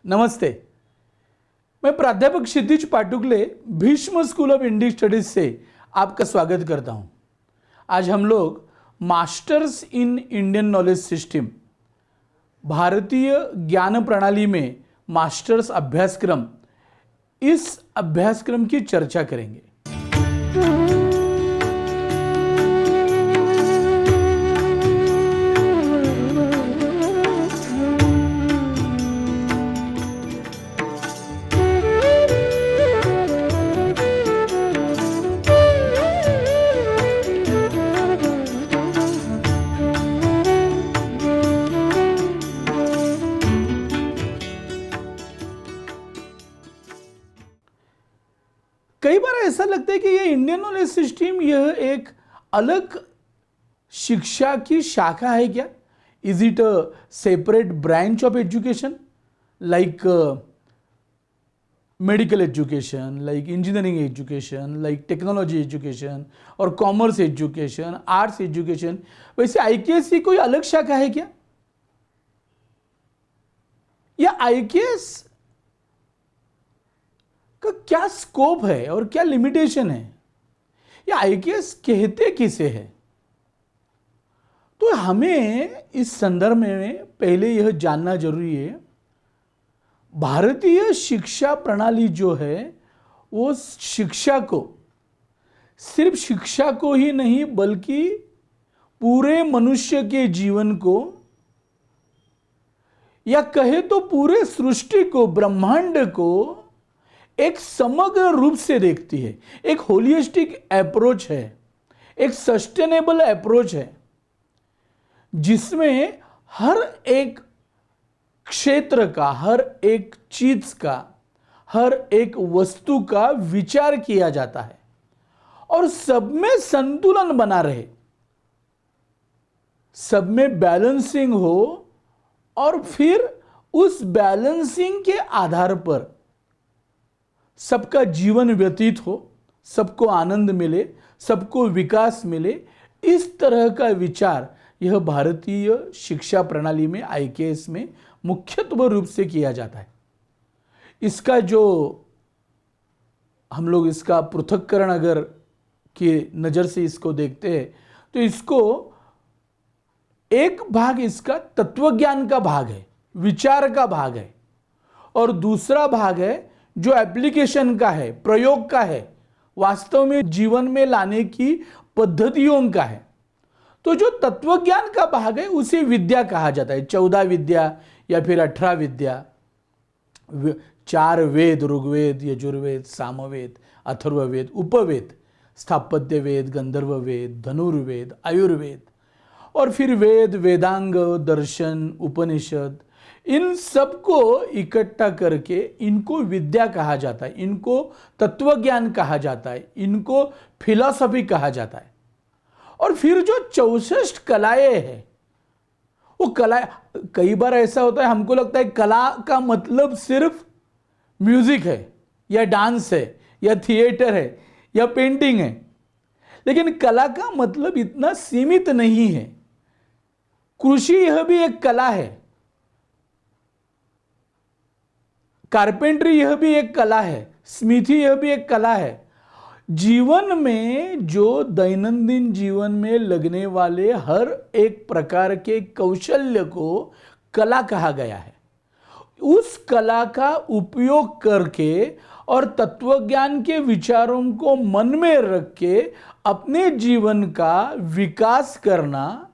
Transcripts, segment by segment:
नमस्ते। मैं प्राध्यापक Kshitij Patukale Bhishma school of Indian studies से आपका स्वागत करता हूं। आज हम लोग masters in Indian knowledge system, भारतीय ज्ञान प्रणाली में मास्टर्स अभ्यासक्रम, इस अभ्यासक्रम की चर्चा करेंगे। कई बार ऐसा लगता है कि ये इंडियन नॉलेज सिस्टम यह एक अलग शिक्षा की शाखा है क्या? Is it a separate branch of education like medical education, like engineering education, like technology education और कॉमर्स एजुकेशन, आर्ट्स एजुकेशन? वैसे आईकेएस की कोई अलग शाखा है क्या? या आईकेएस का क्या स्कोप है और क्या लिमिटेशन है? या आईकेएस कहते किसे है? तो हमें इस संदर्भ में पहले यह जानना जरूरी है, भारतीय शिक्षा प्रणाली जो है वो शिक्षा को, सिर्फ शिक्षा को ही नहीं बल्कि पूरे मनुष्य के जीवन को, या कहे तो पूरे सृष्टि को, ब्रह्मांड को एक समग्र रूप से देखती है। एक होलिस्टिक अप्रोच है, एक सस्टेनेबल अप्रोच है, जिसमें हर एक क्षेत्र का, हर एक चीज का, हर एक वस्तु का विचार किया जाता है और सब में संतुलन बना रहे, सब में बैलेंसिंग हो और फिर उस बैलेंसिंग के आधार पर सबका जीवन व्यतीत हो, सबको आनंद मिले, सबको विकास मिले। इस तरह का विचार यह भारतीय शिक्षा प्रणाली में, आईकेएस में मुख्यत्व रूप से किया जाता है। इसका जो हम लोग इसका पृथक्करण अगर की नज़र से इसको देखते हैं तो इसको एक भाग इसका तत्वज्ञान का भाग है, विचार का भाग है, और दूसरा भाग है जो एप्लीकेशन का है, प्रयोग का है, वास्तव में जीवन में लाने की पद्धतियों का है। तो जो तत्वज्ञान का भाग है उसे विद्या कहा जाता है, 14 विद्या या फिर 18 विद्या, 4 वेद, ऋग्वेद, यजुर्वेद, सामवेद, अथर्ववेद, उपवेद, स्थापत्य वेद, गंधर्व वेद, धनुर्वेद, आयुर्वेद, और फिर वेद, वेदांग, दर्शन, उपनिषद, इन सबको इकट्ठा करके इनको विद्या कहा जाता है, इनको तत्वज्ञान कहा जाता है, इनको फिलॉसफी कहा जाता है। और फिर जो 64 कलाएं हैं, वो कला, कई बार ऐसा होता है हमको लगता है कला का मतलब सिर्फ म्यूजिक है या डांस है या थिएटर है या पेंटिंग है, लेकिन कला का मतलब इतना सीमित नहीं है। कृषि यह भी एक कला है, कारपेंट्री यह भी एक कला है, स्मिथी यह भी एक कला है। जीवन में जो दैनंदिन जीवन में लगने वाले हर एक प्रकार के कौशल्य को कला कहा गया है। उस कला का उपयोग करके और तत्वज्ञान के विचारों को मन में रख के अपने जीवन का विकास करना,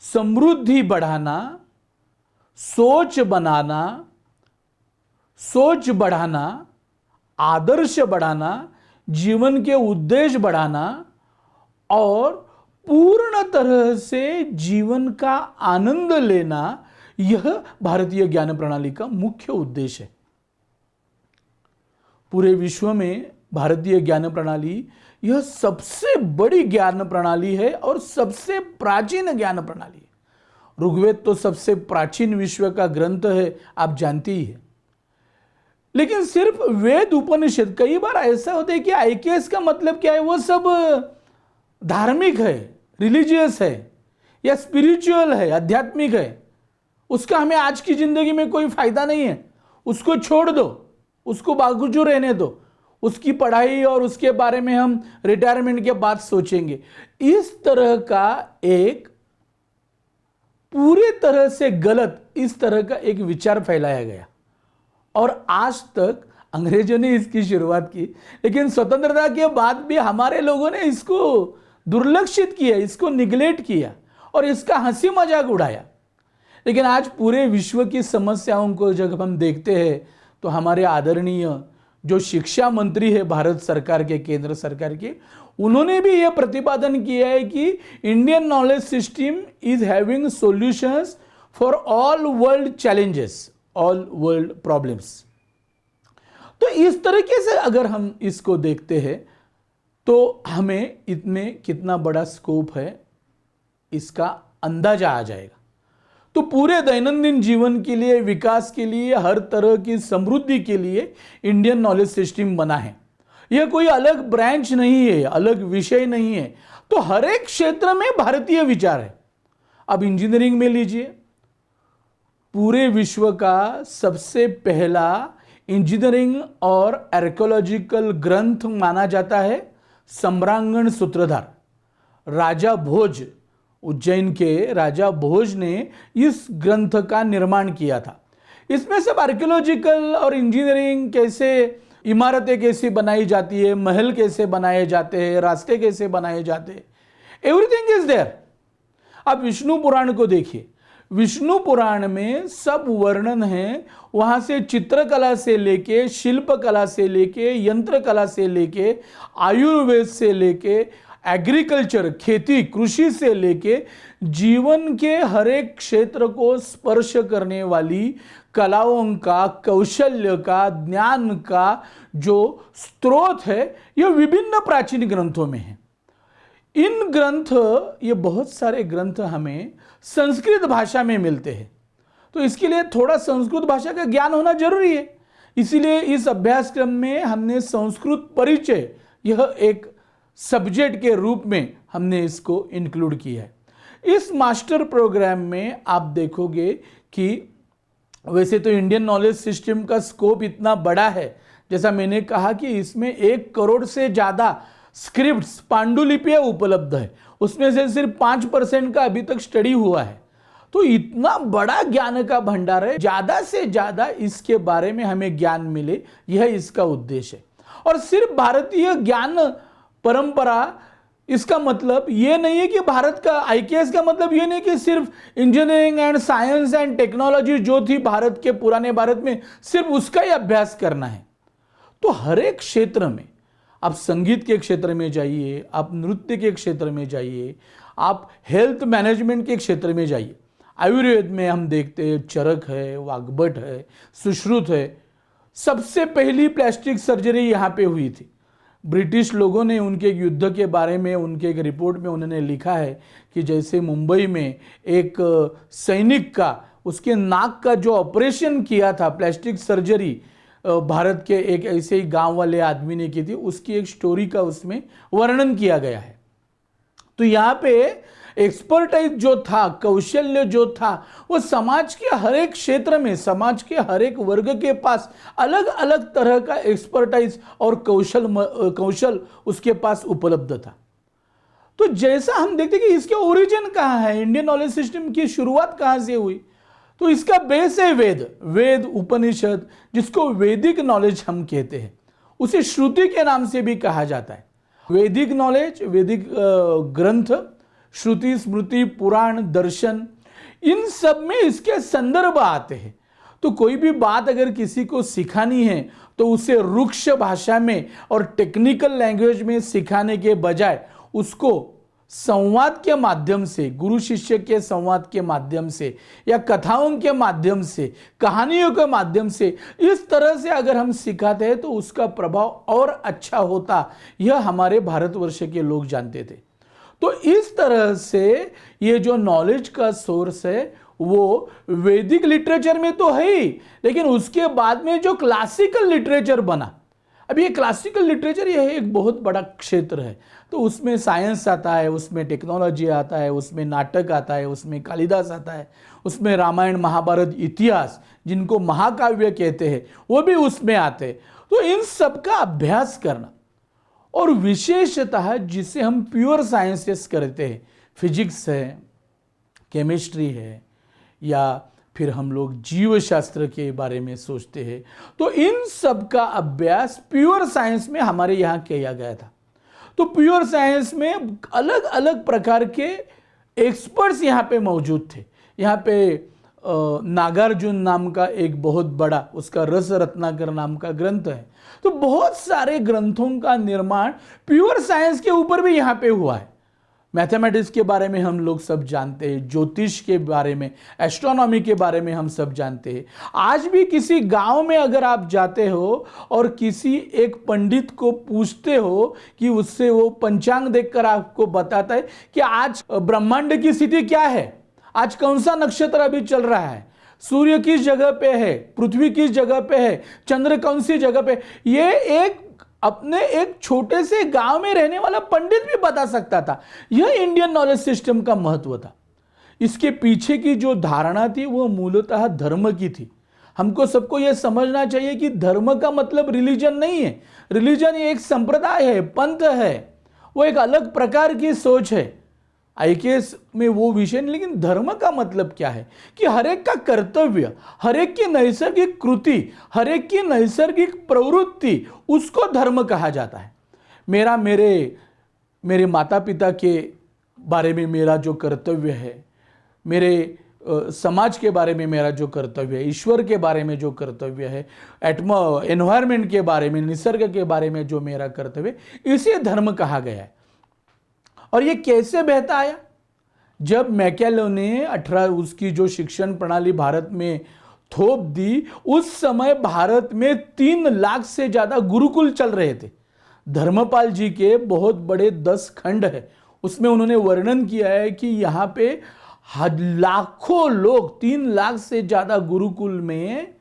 समृद्धि बढ़ाना, सोच बनाना, सोच बढ़ाना, आदर्श बढ़ाना, जीवन के उद्देश्य बढ़ाना और पूर्ण तरह से जीवन का आनंद लेना, यह भारतीय ज्ञान प्रणाली का मुख्य उद्देश्य है। पूरे विश्व में भारतीय ज्ञान प्रणाली यह सबसे बड़ी ज्ञान प्रणाली है और सबसे प्राचीन ज्ञान प्रणाली है। ऋग्वेद तो सबसे प्राचीन विश्व का ग्रंथ है, आप जानते ही हैं। लेकिन सिर्फ वेद, उपनिषद, कई बार ऐसा होता है कि आईकेएस का मतलब क्या है, वो सब धार्मिक है, रिलीजियस है या स्पिरिचुअल है, आध्यात्मिक है, उसका हमें आज की जिंदगी में कोई फायदा नहीं है, उसको छोड़ दो, उसको बागुजू रहने दो, उसकी पढ़ाई और उसके बारे में हम रिटायरमेंट के बाद सोचेंगे। इस तरह का एक पूरी तरह से गलत इस तरह का एक विचार फैलाया गया और आज तक अंग्रेजों ने इसकी शुरुआत की, लेकिन स्वतंत्रता के बाद भी हमारे लोगों ने इसको दुर्लक्षित किया, इसको निगलेक्ट किया और इसका हंसी मजाक उड़ाया। लेकिन आज पूरे विश्व की समस्याओं को जब हम देखते हैं तो हमारे आदरणीय जो शिक्षा मंत्री है भारत सरकार के, केंद्र सरकार के, उन्होंने भी यह प्रतिपादन किया है कि Indian knowledge system is having solutions for all world challenges, all world problems. तो इस तरीके से अगर हम इसको देखते हैं तो हमें इसमें कितना बड़ा स्कोप है इसका अंदाजा आ जाएगा। तो पूरे दैनंदिन जीवन के लिए, विकास के लिए, हर तरह की समृद्धि के लिए इंडियन नॉलेज सिस्टम बना है। यह कोई अलग ब्रांच नहीं है, अलग विषय नहीं है। तो हर एक क्षेत्र में भारतीय विचार है। अब इंजीनियरिंग में लीजिए, पूरे विश्व का सबसे पहला इंजीनियरिंग और आर्कियोलॉजिकल ग्रंथ माना जाता है सम्रांगण सूत्रधार। राजा भोज, उज्जैन के राजा भोज ने इस ग्रंथ का निर्माण किया था। इसमें सब आर्कियोलॉजिकल और इंजीनियरिंग, कैसे इमारतें कैसे बनाई जाती है, महल कैसे बनाए जाते हैं, रास्ते कैसे बनाए जाते हैं, एवरीथिंग इज देयर। आप विष्णु पुराण को देखिए, विष्णु पुराण में सब वर्णन है, वहां से चित्रकला से लेके, शिल्प कला से लेके, यंत्र कला से लेके, आयुर्वेद से लेके, एग्रीकल्चर, खेती, कृषि से लेके जीवन के हर एक क्षेत्र को स्पर्श करने वाली कलाओं का, कौशल्य का, ज्ञान का जो स्रोत है, यह विभिन्न प्राचीन ग्रंथों में है। इन ग्रंथ, ये बहुत सारे ग्रंथ हमें संस्कृत भाषा में मिलते हैं। तो इसके लिए थोड़ा संस्कृत भाषा का ज्ञान होना जरूरी है। इसीलिए इस अभ्यासक्रम में हमने संस्कृत परिचय, यह एक सब्जेक्ट के रूप में हमने इसको इंक्लूड किया है। इस मास्टर प्रोग्राम में आप देखोगे कि वैसे तो इंडियन नॉलेज सिस्टम का स्कोप इतना बड़ा है, जैसा मैंने कहा कि इसमें 1 करोड़ से ज़्यादा स्क्रिप्ट्स, पांडुलिपियाँ उपलब्ध है। उसमें से सिर्फ 5% का अभी तक स्टडी हुआ है। तो इतना बड़ा ज्ञान का भंडार है, ज़्यादा से ज़्यादा इसके बारे में हमें ज्ञान मिले, यह इसका उद्देश्य है। और सिर्फ भारतीय ज्ञान परंपरा, इसका मतलब ये नहीं है कि भारत का IKS का मतलब ये नहीं कि सिर्फ engineering and science and technology जो थी भारत के, पुराने भारत में, सिर्फ उसका ही अभ्यास करना है। तो हर एक क्षेत्र में, आप संगीत के क्षेत्र में जाइए, आप नृत्य के क्षेत्र में जाइए, आप हेल्थ मैनेजमेंट के क्षेत्र में जाइए। आयुर्वेद में हम देखते हैं चरक है, वाग्भट है, सुश्रुत है। सबसे पहली प्लास्टिक सर्जरी यहाँ पे हुई थी। ब्रिटिश लोगों ने उनके युद्ध के बारे में, उनके एक रिपोर्ट में उन्होंने लिखा है कि जैसे मुंबई में एक सैनिक का, उसके नाक का जो ऑपरेशन किया था, प्लास्टिक सर्जरी, भारत के एक ऐसे ही गांव वाले आदमी ने की थी, उसकी एक स्टोरी का उसमें वर्णन किया गया है। तो यहाँ पे एक्सपर्टाइज जो था, कौशल्य जो था, वो समाज के हर एक क्षेत्र में, समाज के हर एक वर्ग के पास अलग अलग तरह का एक्सपर्टाइज और कौशल उसके पास उपलब्ध था। तो जैसा हम देखते कि इसके ओरिजिन कहाँ है, इंडियन नॉलेज सिस्टम की शुरुआत कहाँ से हुई, तो इसका बेस है वेद, उपनिषद, जिसको वैदिक नॉलेज हम कहते हैं। उसे श्रुति के नाम से भी कहा जाता है। वैदिक नॉलेज, वैदिक ग्रंथ, श्रुति, स्मृति, पुराण, दर्शन, इन सब में इसके संदर्भ आते हैं। तो कोई भी बात अगर किसी को सिखानी है तो उसे रुक्ष भाषा में और टेक्निकल लैंग्वेज में सिखाने के बजाय उसको संवाद के माध्यम से, गुरु शिष्य के संवाद के माध्यम से, या कथाओं के माध्यम से, कहानियों के माध्यम से, इस तरह से अगर हम सिखाते हैं तो उसका प्रभाव और अच्छा होता, यह हमारे भारतवर्ष के लोग जानते थे। तो इस तरह से ये जो नॉलेज का सोर्स है वो वैदिक लिटरेचर में तो है ही, लेकिन उसके बाद में जो क्लासिकल लिटरेचर बना, अभी ये क्लासिकल लिटरेचर ये एक बहुत बड़ा क्षेत्र है, तो उसमें साइंस आता है, उसमें टेक्नोलॉजी आता है, उसमें नाटक आता है, उसमें कालिदास आता है, उसमें रामायण महाभारत इतिहास जिनको महाकाव्य कहते हैं वो भी उसमें आते हैं। तो इन सब का अभ्यास करना, और विशेषतः जिसे हम प्योर साइंसेस करते हैं, फिजिक्स है, केमिस्ट्री है, या फिर हम लोग जीव शास्त्र के बारे में सोचते हैं, तो इन सब का अभ्यास प्योर साइंस में हमारे यहाँ किया गया था। तो प्योर साइंस में अलग अलग प्रकार के एक्सपर्ट्स यहाँ पे मौजूद थे। यहाँ पे नागार्जुन नाम का एक बहुत बड़ा, उसका रस रत्नाकर नाम का ग्रंथ है। तो बहुत सारे ग्रंथों का निर्माण प्योर साइंस के ऊपर भी यहाँ पे हुआ है। मैथमेटिक्स के बारे में हम लोग सब जानते हैं, ज्योतिष के बारे में, एस्ट्रोनॉमी के बारे में हम सब जानते हैं। आज भी किसी गांव में अगर आप जाते हो और किसी एक पंडित को पूछते हो कि उससे वो पंचांग देखकर आपको बताता है कि आज ब्रह्मांड की स्थिति क्या है, आज कौन सा नक्षत्र अभी चल रहा है, सूर्य किस जगह पे है, पृथ्वी किस जगह पे है, चंद्र कौन सी जगह पे, ये एक अपने एक छोटे से गांव में रहने वाला पंडित भी बता सकता था। यह इंडियन नॉलेज सिस्टम का महत्व था। इसके पीछे की जो धारणा थी वो मूलतः धर्म की थी। हमको सबको यह समझना चाहिए कि धर्म का मतलब रिलीजन नहीं है। रिलीजन एक संप्रदाय है, पंथ है, वो एक अलग प्रकार की सोच है। आईकेएस में वो विषय नहीं, लेकिन धर्म का मतलब क्या है कि हर एक का कर्तव्य, हर एक की नैसर्गिक कृति, हर एक की नैसर्गिक प्रवृत्ति, उसको धर्म कहा जाता है। मेरे माता पिता के बारे में मेरा जो कर्तव्य है, मेरे समाज के बारे में मेरा जो कर्तव्य है, ईश्वर के बारे में जो कर्तव्य है, एनवायरमेंट के बारे में, निसर्ग के बारे में जो मेरा कर्तव्य, इसे धर्म कहा गया है। और ये कैसे बहता आया? जब मैकेलो ने उसकी जो शिक्षण प्रणाली भारत में थोप दी, उस समय भारत में 3 लाख से ज्यादा गुरुकुल चल रहे थे। धर्मपाल जी के बहुत बड़े 10 खंड है, उसमें उन्होंने वर्णन किया है कि यहाँ पे लाखों लोग, 3 लाख से ज्यादा गुरुकुल में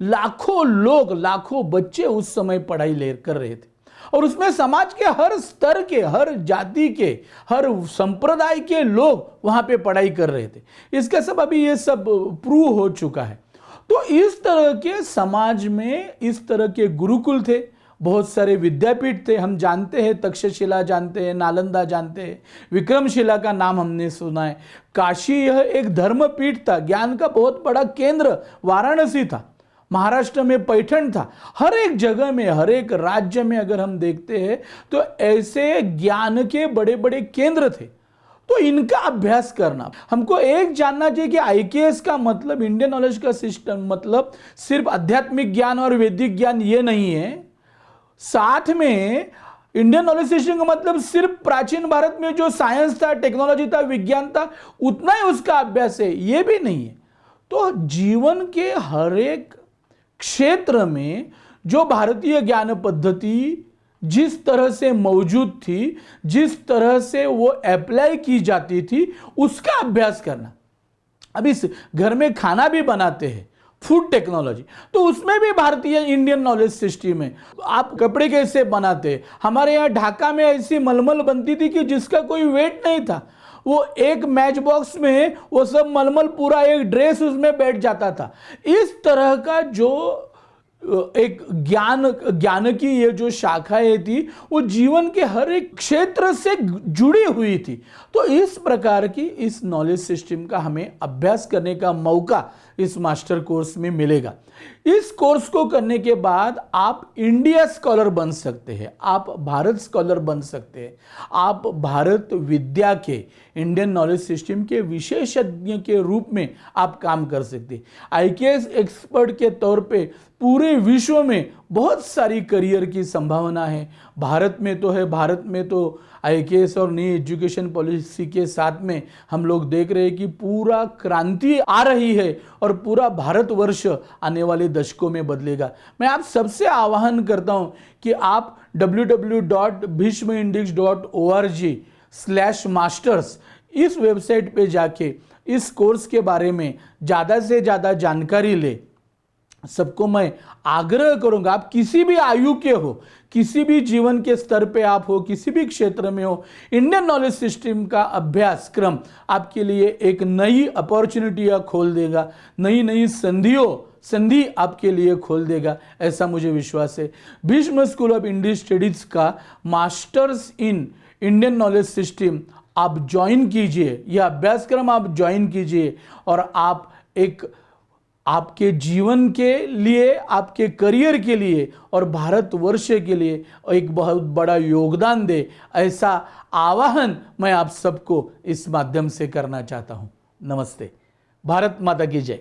लाखों लोग, लाखों बच्चे उस समय पढ़ाई कर रहे थे। और उसमें समाज के हर स्तर के, हर जाति के, हर संप्रदाय के लोग वहां पे पढ़ाई कर रहे थे। इसका सब अभी ये सब प्रूव हो चुका है। तो इस तरह के समाज में इस तरह के गुरुकुल थे, बहुत सारे विद्यापीठ थे। हम जानते हैं, तक्षशिला जानते हैं, नालंदा जानते हैं, विक्रमशिला का नाम हमने सुना है। काशी यह एक धर्मपीठ था, ज्ञान का बहुत बड़ा केंद्र वाराणसी था, महाराष्ट्र में पैठण था। हर एक जगह में, हर एक राज्य में अगर हम देखते हैं तो ऐसे ज्ञान के बड़े बड़े केंद्र थे। तो इनका अभ्यास करना, हमको एक जानना चाहिए कि आईकेएस का मतलब, इंडियन नॉलेज का सिस्टम मतलब सिर्फ आध्यात्मिक ज्ञान और वैदिक ज्ञान ये नहीं है। साथ में इंडियन नॉलेज सिस्टम का मतलब सिर्फ प्राचीन भारत में जो साइंस था, टेक्नोलॉजी था, विज्ञान था, उतना ही उसका अभ्यास है, ये भी नहीं है। तो जीवन के हर एक क्षेत्र में जो भारतीय ज्ञान पद्धति जिस तरह से मौजूद थी, जिस तरह से वो अप्लाई की जाती थी, उसका अभ्यास करना। अब इस घर में खाना भी बनाते हैं, फूड टेक्नोलॉजी, तो उसमें भी भारतीय इंडियन नॉलेज सिस्टम है। आप कपड़े कैसे बनाते हैं? हमारे यहाँ ढाका में ऐसी मलमल बनती थी कि जिसका कोई वेट नहीं था। वो एक मैच बॉक्स में वो सब मलमल, पूरा एक ड्रेस उसमें बैठ जाता था। इस तरह का जो एक ज्ञान की ये जो शाखाएं थी, वो जीवन के हर एक क्षेत्र से जुड़ी हुई थी। तो इस प्रकार की इस नॉलेज सिस्टम का हमें अभ्यास करने का मौका इस मास्टर कोर्स में मिलेगा। इस कोर्स को करने के बाद आप इंडिया स्कॉलर बन सकते हैं, आप भारत स्कॉलर बन सकते हैं, आप भारत विद्या के, इंडियन नॉलेज सिस्टम के विशेषज्ञ के रूप में आप काम कर सकते हैं। आईकेएस एक्सपर्ट के तौर पे पूरे विश्व में बहुत सारी करियर की संभावना है। भारत में तो है, भारत में तो आईकेएस और नई एजुकेशन पॉलिसी के साथ में हम लोग देख रहे हैं कि पूरा क्रांति आ रही है और पूरा भारतवर्ष आने वाले दशकों में बदलेगा। मैं आप सबसे आह्वान करता हूं कि आप www.bhmaindex.org/masters इस वेबसाइट पे जाके इस कोर्स के बारे में ज़्यादा से ज़्यादा जानकारी ले। सबको मैं आग्रह करूंगा, आप किसी भी आयु के हो, किसी भी जीवन के स्तर पे आप हो, किसी भी क्षेत्र में हो, इंडियन नॉलेज सिस्टम का अभ्यासक्रम आपके लिए एक नई अपॉर्चुनिटी खोल देगा, नई नई संधि आपके लिए खोल देगा, ऐसा मुझे विश्वास है। Bhishma school of Indian studies का masters in Indian knowledge system आप ज्वाइन कीजिए, यह अभ्यासक्रम आप ज्वाइन कीजिए और आप एक आपके जीवन के लिए, आपके करियर के लिए और भारतवर्ष के लिए एक बहुत बड़ा योगदान दे, ऐसा आवाहन मैं आप सबको इस माध्यम से करना चाहता हूं। नमस्ते। भारत माता की जय।